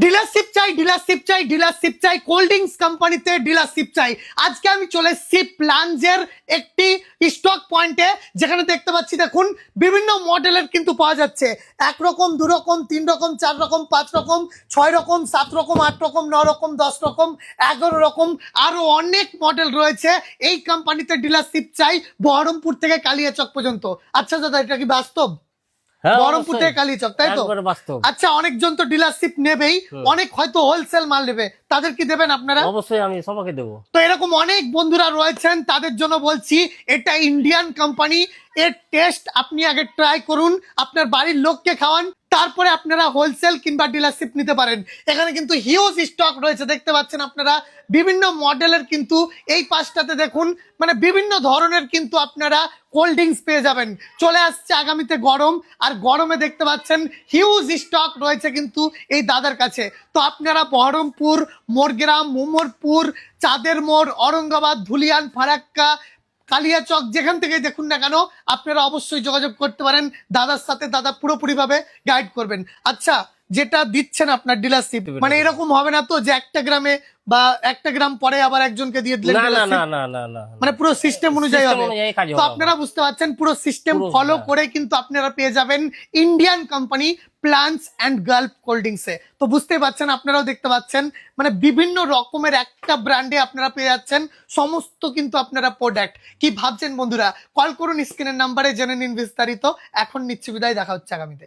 Dealership চাই dealership চাই dealership চাই কোল্ড ড্রিঙ্কস কোম্পানিতে ডিলারশিপ চাই। আজকে আমি চলে এসেছি প্লাঞ্জের একটি স্টক পয়েন্টে, যেখানে দেখতে পাচ্ছি দেখুন বিভিন্ন মডেলের কিন্তু পাওয়া যাচ্ছে। 1 রকম 2 রকম 3 রকম 4 রকম 5 রকম 6 রকম 7 রকম 8 রকম 9 রকম 10 রকম 11 রকম আরো অনেক মডেল রয়েছে। এই কোম্পানিতে ডিলারশিপ চাই বহরমপুর থেকে কালিয়াচক পর্যন্ত। আচ্ছা দাদা, এটা কি বাস্তব? বহরমপুর থেকে কালিয়াচক, তাই তো? আচ্ছা, অনেকজন তো ডিলারশিপ নেবেই, অনেক হয়তো হোলসেল মাল নেবে, তাদের কি দেবেন আপনারা? অবশ্যই আমি সবাইকে দেবো। তো এরকম অনেক বন্ধুরা রয়েছেন, তাদের জন্য বলছি এটা ইন্ডিয়ান কোম্পানি, এর টেস্ট আপনি আগে ট্রাই করুন, আপনার বাড়ির লোককে খাওয়ান, তারপরে আপনারা হোলসেল কিংবা ডিলারশিপ নিতে পারেন। এখানে কিন্তু হিউজ স্টক রয়েছে, দেখতে পাচ্ছেন আপনারা বিভিন্ন মডেলের। কিন্তু এই পাশটাতে দেখুন মানে বিভিন্ন ধরনের কিন্তু আপনারা কোল্ড ড্রিঙ্কস পেয়ে যাবেন। চলে আসছে আগামীতে গরম, আর গরমে দেখতে পাচ্ছেন হিউজ স্টক রয়েছে কিন্তু এই দাদার কাছে। তো আপনারা বহরমপুর, মোরগ্রাম, মোমরপুর, চাঁদের মোড়, অরঙ্গাবাদ, ধুলিয়ান, ফারাক্কা, কালিয়াচক, যেখান থেকে দেখুন না কেন আপনারা অবশ্যই যোগাযোগ করতে পারেন দাদার সাথে। দাদা পুরোপুরি ভাবে গাইড করবেন। আচ্ছা, যেটা দিচ্ছেন আপনার ডিলারশিপ, মানে এরকম হবে না তো যে একটা গ্রামে বা একটা গ্রাম পরে আবার একজনকে দিয়ে দিলেন? মানে পুরো সিস্টেম অনুযায়ী হবে। তো আপনারা বুঝতে পারছেন পুরো সিস্টেম ফলো করে কিন্তু আপনারা পেয়ে যাবেন Indian company plants and Gulf cold ড্রিঙ্কসে। তো বুঝতেই পারছেন, আপনারাও দেখতে পাচ্ছেন মানে বিভিন্ন রকমের একটা ব্র্যান্ডে আপনারা পেয়ে যাচ্ছেন সমস্ত কিন্তু আপনারা প্রোডাক্ট। কি ভাবছেন বন্ধুরা? কল করুন স্ক্রিনের নাম্বারে, জেনে নিন বিস্তারিত। এখন নিচ্ছি বিদায়, দেখা হচ্ছে আগামীতে।